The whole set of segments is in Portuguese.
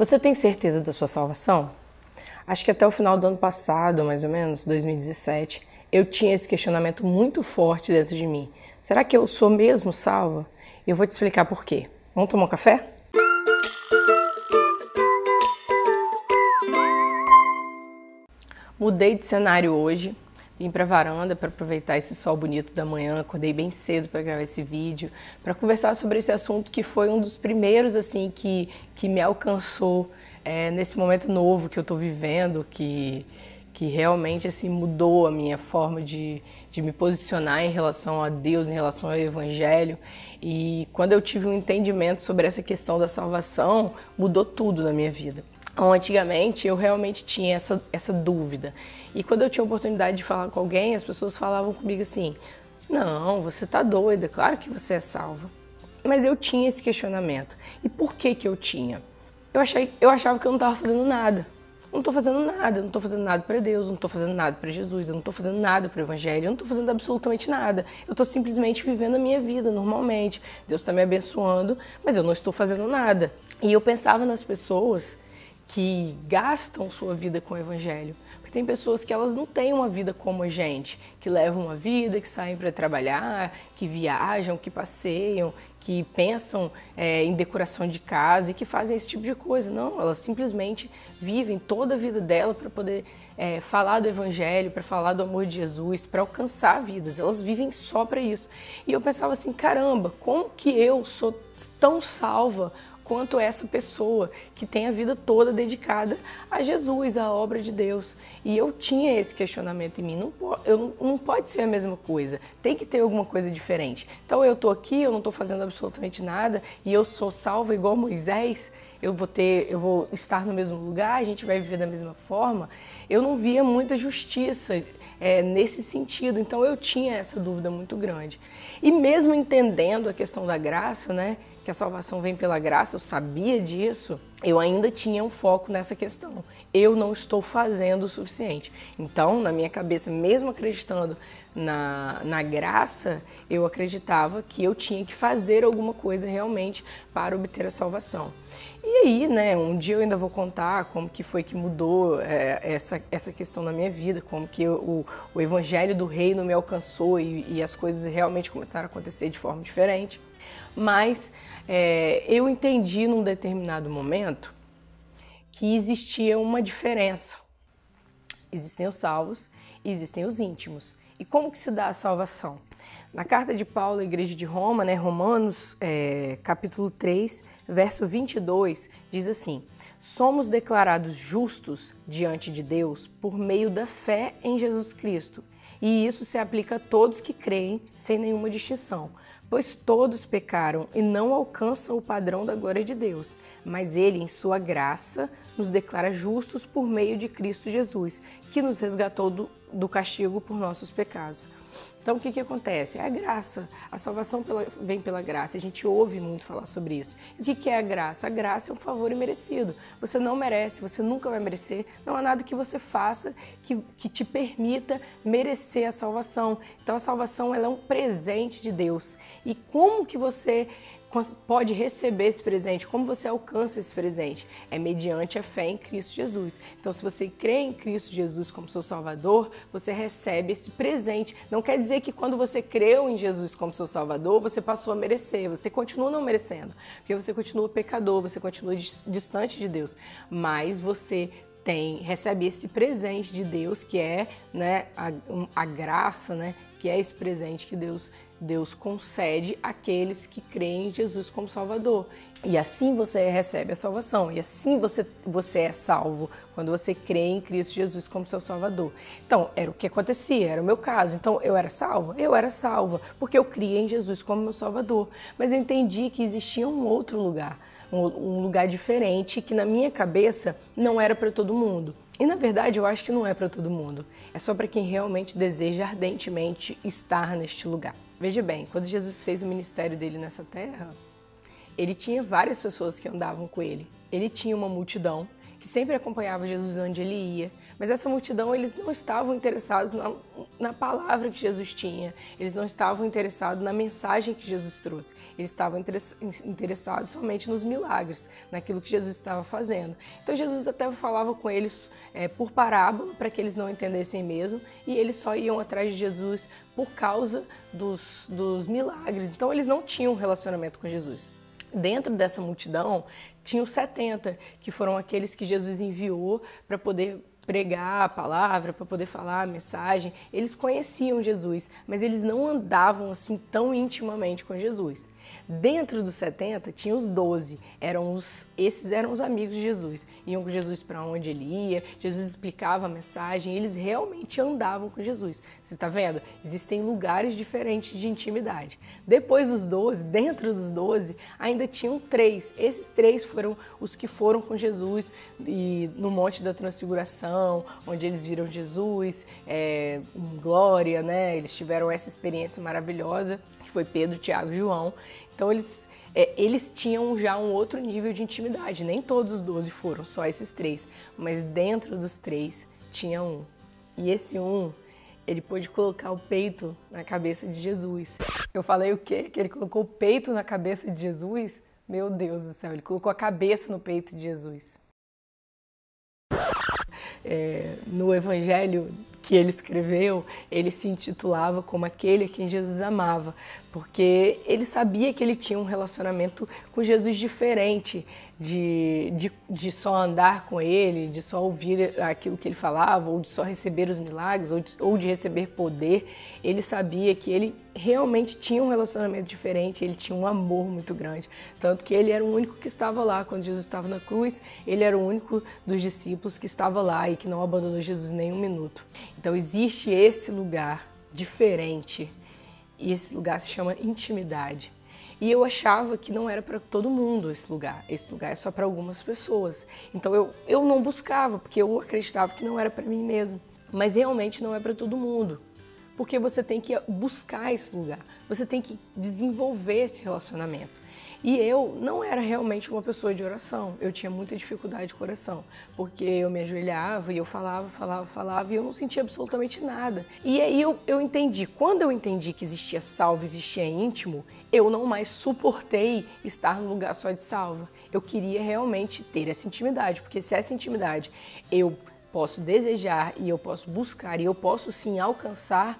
Você tem certeza da sua salvação? Acho que até o final do ano passado, mais ou menos, 2017, eu tinha esse questionamento muito forte dentro de mim. Será que eu sou mesmo salva? Eu vou te explicar por quê. Vamos tomar um café? Mudei de cenário hoje, vim para a varanda para aproveitar esse sol bonito da manhã, acordei bem cedo para gravar esse vídeo, para conversar sobre esse assunto que foi um dos primeiros assim que me alcançou nesse momento novo que eu estou vivendo, que realmente assim mudou a minha forma de me posicionar em relação a Deus, em relação ao Evangelho. E quando eu tive um entendimento sobre essa questão da salvação, mudou tudo na minha vida. Antigamente eu realmente tinha essa dúvida, e quando eu tinha a oportunidade de falar com alguém, as pessoas falavam comigo assim: não, você tá doida, claro que você é salva. Mas eu tinha esse questionamento. E por que eu tinha? Eu achava que eu não estava fazendo nada. Não estou fazendo nada, eu não estou fazendo nada para Deus, não estou fazendo nada para Jesus, eu não estou fazendo nada para o Evangelho, eu não estou fazendo absolutamente nada. Eu estou simplesmente vivendo a minha vida normalmente. Deus está me abençoando, mas eu não estou fazendo nada. E eu pensava nas pessoas que gastam sua vida com o Evangelho. Porque tem pessoas que elas não têm uma vida como a gente, que levam uma vida, que saem para trabalhar, que viajam, que passeiam, que pensam em decoração de casa e que fazem esse tipo de coisa. Não, elas simplesmente vivem toda a vida dela para poder falar do Evangelho, para falar do amor de Jesus, para alcançar vidas. Elas vivem só para isso. E eu pensava assim, caramba, como que eu sou tão salva quanto essa pessoa que tem a vida toda dedicada a Jesus, à obra de Deus? E eu tinha esse questionamento em mim, não pode ser a mesma coisa, tem que ter alguma coisa diferente. Então eu estou aqui, eu não estou fazendo absolutamente nada e eu sou salva igual Moisés, eu vou estar no mesmo lugar, a gente vai viver da mesma forma. Eu não via muita justiça nesse sentido, então eu tinha essa dúvida muito grande. E mesmo entendendo a questão da graça, né, que a salvação vem pela graça, eu sabia disso, eu ainda tinha um foco nessa questão. Eu não estou fazendo o suficiente. Então, na minha cabeça, mesmo acreditando na graça, eu acreditava que eu tinha que fazer alguma coisa realmente para obter a salvação. E aí, né, um dia eu ainda vou contar como que foi que mudou essa questão na minha vida, como que o Evangelho do Reino me alcançou e as coisas realmente começaram a acontecer de forma diferente. Mas eu entendi num determinado momento que existia uma diferença. Existem os salvos e existem os íntimos. E como que se dá a salvação? Na carta de Paulo à igreja de Roma, né, Romanos capítulo 3, verso 22, diz assim: somos declarados justos diante de Deus por meio da fé em Jesus Cristo. E isso se aplica a todos que creem, sem nenhuma distinção. Pois todos pecaram e não alcançam o padrão da glória de Deus. Mas Ele, em sua graça, nos declara justos por meio de Cristo Jesus, que nos resgatou do castigo por nossos pecados. Então, o que acontece? É a graça. A salvação vem pela graça. A gente ouve muito falar sobre isso. E o que é a graça? A graça é um favor imerecido. Você não merece, você nunca vai merecer. Não há nada que você faça que te permita merecer a salvação. Então, a salvação ela é um presente de Deus. E como que você pode receber esse presente? Como você alcança esse presente? É mediante a fé em Cristo Jesus. Então, se você crê em Cristo Jesus como seu Salvador, você recebe esse presente. Não quer dizer que quando você creu em Jesus como seu Salvador, você passou a merecer. Você continua não merecendo, porque você continua pecador, você continua distante de Deus. Mas você recebe esse presente de Deus, que é, né, a graça, né, que é esse presente que Deus concede àqueles que creem em Jesus como Salvador. E assim você recebe a salvação. E assim você é salvo, quando você crê em Cristo Jesus como seu Salvador. Então, era o que acontecia, era o meu caso. Então, eu era salva? Eu era salva, porque eu criei em Jesus como meu Salvador. Mas eu entendi que existia um outro lugar, um lugar diferente, que na minha cabeça não era para todo mundo. E na verdade eu acho que não é para todo mundo. É só para quem realmente deseja ardentemente estar neste lugar. Veja bem, quando Jesus fez o ministério dele nessa terra, ele tinha várias pessoas que andavam com ele. Ele tinha uma multidão que sempre acompanhava Jesus onde ele ia, Mas essa multidão, eles não estavam interessados na palavra que Jesus tinha, eles não estavam interessados na mensagem que Jesus trouxe, eles estavam interessados somente nos milagres, naquilo que Jesus estava fazendo. Então Jesus até falava com eles por parábola, para que eles não entendessem mesmo, e eles só iam atrás de Jesus por causa dos milagres. Então eles não tinham um relacionamento com Jesus. Dentro dessa multidão, tinha os 70, que foram aqueles que Jesus enviou para poder pregar a palavra, para poder falar a mensagem. Eles conheciam Jesus, mas eles não andavam assim tão intimamente com Jesus. Dentro dos 70 tinha os 12, esses eram os amigos de Jesus, iam com Jesus para onde ele ia, Jesus explicava a mensagem, eles realmente andavam com Jesus. Você está vendo? Existem lugares diferentes de intimidade. Depois dos 12, dentro dos 12, ainda tinham 3, esses 3 foram os que foram com Jesus e no Monte da Transfiguração, onde eles viram Jesus em glória, né? Eles tiveram essa experiência maravilhosa, que foi Pedro, Tiago e João. Então eles tinham já um outro nível de intimidade. Nem todos os 12 foram, só esses 3. Mas dentro dos 3 tinha um. E esse um, ele pôde colocar o peito na cabeça de Jesus. Eu falei o quê? Que ele colocou o peito na cabeça de Jesus? Meu Deus do céu, ele colocou a cabeça no peito de Jesus. No evangelho que ele escreveu, ele se intitulava como aquele a quem Jesus amava, porque ele sabia que ele tinha um relacionamento com Jesus diferente de só andar com ele, de só ouvir aquilo que ele falava, ou de só receber os milagres, ou de receber poder. Ele sabia que ele realmente tinha um relacionamento diferente, ele tinha um amor muito grande, tanto que ele era o único que estava lá quando Jesus estava na cruz, ele era o único dos discípulos que estava lá e que não abandonou Jesus nem um minuto. Então existe esse lugar diferente, e esse lugar se chama intimidade. E eu achava que não era para todo mundo esse lugar é só para algumas pessoas. Então eu não buscava, porque eu acreditava que não era para mim mesmo. Mas realmente não é para todo mundo, porque você tem que buscar esse lugar, você tem que desenvolver esse relacionamento. E eu não era realmente uma pessoa de oração, eu tinha muita dificuldade com oração, porque eu me ajoelhava e eu falava e eu não sentia absolutamente nada. E aí eu entendi, quando eu entendi que existia salvo, existia íntimo, eu não mais suportei estar num lugar só de salva. Eu queria realmente ter essa intimidade, porque se essa intimidade eu posso desejar e eu posso buscar e eu posso sim alcançar,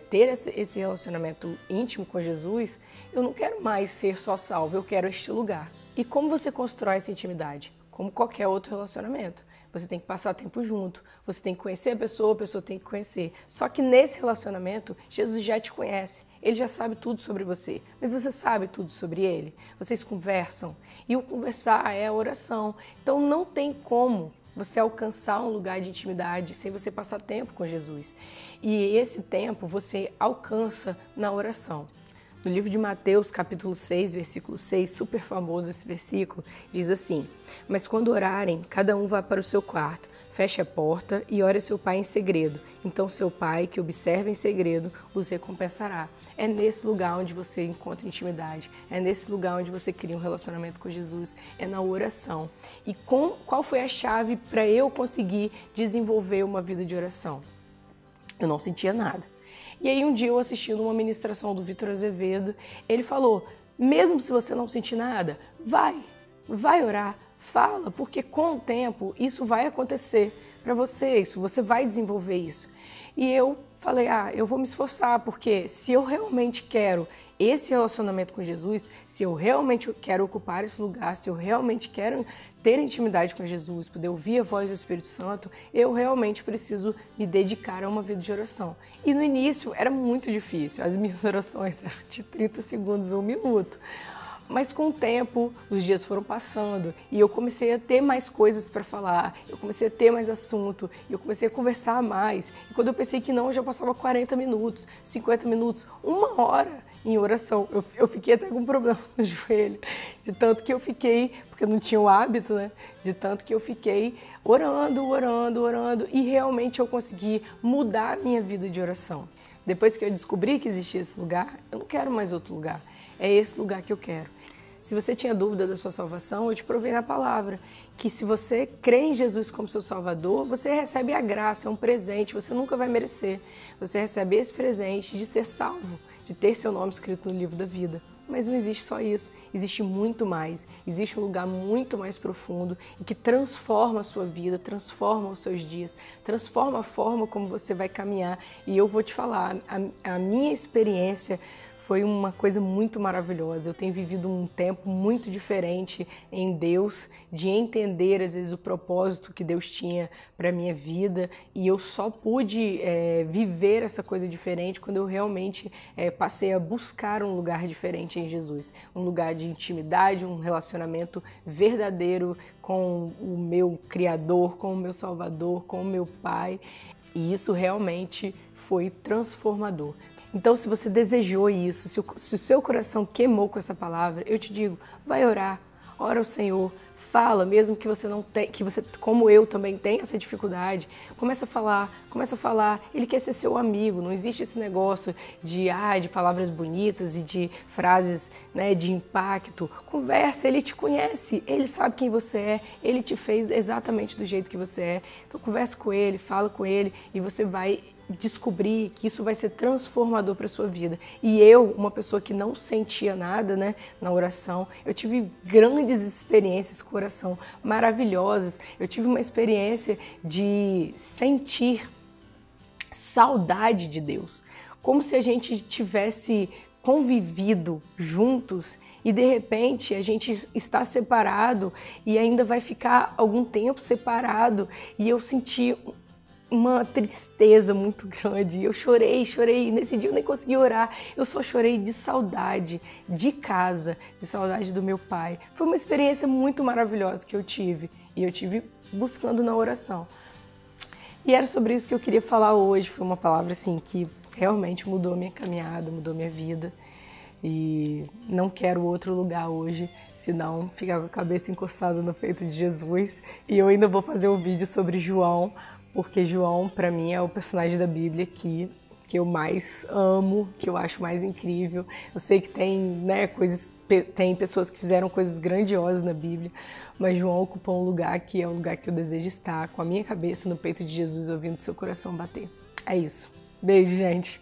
ter esse relacionamento íntimo com Jesus, eu não quero mais ser só salvo, eu quero este lugar. E como você constrói essa intimidade? Como qualquer outro relacionamento. Você tem que passar tempo junto, você tem que conhecer a pessoa tem que conhecer. Só que nesse relacionamento, Jesus já te conhece, ele já sabe tudo sobre você, mas você sabe tudo sobre ele. Vocês conversam, e o conversar é a oração. Então não tem como você alcançar um lugar de intimidade sem você passar tempo com Jesus. E esse tempo você alcança na oração. No livro de Mateus, capítulo 6, versículo 6, super famoso esse versículo, diz assim: mas quando orarem, cada um vá para o seu quarto, feche a porta e ore a seu pai em segredo. Então seu pai, que observa em segredo, os recompensará. É nesse lugar onde você encontra intimidade, é nesse lugar onde você cria um relacionamento com Jesus, é na oração. E qual foi a chave para eu conseguir desenvolver uma vida de oração? Eu não sentia nada. E aí um dia eu assistindo uma ministração do Vitor Azevedo, ele falou, mesmo se você não sentir nada, vai orar, fala, porque com o tempo isso vai acontecer para você, você vai desenvolver isso. E eu falei, eu vou me esforçar, porque se eu realmente quero esse relacionamento com Jesus, se eu realmente quero ocupar esse lugar, se eu realmente quero ter intimidade com Jesus, poder ouvir a voz do Espírito Santo, eu realmente preciso me dedicar a uma vida de oração. E no início era muito difícil, as minhas orações eram de 30 segundos ou 1 minuto. Mas com o tempo, os dias foram passando e eu comecei a ter mais coisas para falar, eu comecei a ter mais assunto, eu comecei a conversar mais. E quando eu pensei que não, eu já passava 40 minutos, 50 minutos, 1 hora em oração. Eu fiquei até com um problema no joelho, de tanto que eu fiquei, porque eu não tinha o hábito, né? De tanto que eu fiquei orando, e realmente eu consegui mudar a minha vida de oração. Depois que eu descobri que existia esse lugar, eu não quero mais outro lugar. É esse lugar que eu quero. Se você tinha dúvida da sua salvação, eu te provei na palavra que se você crê em Jesus como seu Salvador, você recebe a graça, é um presente, você nunca vai merecer. Você recebe esse presente de ser salvo, de ter seu nome escrito no livro da vida. Mas não existe só isso, existe muito mais, existe um lugar muito mais profundo e que transforma a sua vida, transforma os seus dias, transforma a forma como você vai caminhar. E eu vou te falar, a minha experiência foi uma coisa muito maravilhosa. Eu tenho vivido um tempo muito diferente em Deus, de entender às vezes o propósito que Deus tinha para minha vida, e eu só pude viver essa coisa diferente quando eu realmente passei a buscar um lugar diferente em Jesus, um lugar de intimidade, um relacionamento verdadeiro com o meu Criador, com o meu Salvador, com o meu Pai, e isso realmente foi transformador. Então, se você desejou isso, se o seu coração queimou com essa palavra, eu te digo, vai orar, ora ao Senhor, fala, mesmo que você não tenha, que você, como eu também, tenha essa dificuldade, começa a falar, ele quer ser seu amigo, não existe esse negócio de palavras bonitas e de frases, né, de impacto. Conversa, ele te conhece, ele sabe quem você é, ele te fez exatamente do jeito que você é. Então, conversa com ele, fala com ele e você vai descobrir que isso vai ser transformador para a sua vida. E eu, uma pessoa que não sentia nada, né, na oração, eu tive grandes experiências com oração, maravilhosas. Eu tive uma experiência de sentir saudade de Deus, como se a gente tivesse convivido juntos e de repente a gente está separado e ainda vai ficar algum tempo separado, e eu senti uma tristeza muito grande. Eu chorei, nesse dia eu nem consegui orar, eu só chorei de saudade de casa, de saudade do meu pai. Foi uma experiência muito maravilhosa que eu tive, e eu tive buscando na oração. E era sobre isso que eu queria falar hoje. Foi uma palavra assim que realmente mudou a minha caminhada, mudou a minha vida, e não quero outro lugar hoje, senão ficar com a cabeça encostada no peito de Jesus. E eu ainda vou fazer um vídeo sobre João, porque João, para mim, é o personagem da Bíblia que eu mais amo, que eu acho mais incrível. Eu sei que tem, né, tem pessoas que fizeram coisas grandiosas na Bíblia, mas João ocupou um lugar que é o lugar que eu desejo estar, com a minha cabeça no peito de Jesus, ouvindo seu coração bater. É isso. Beijo, gente!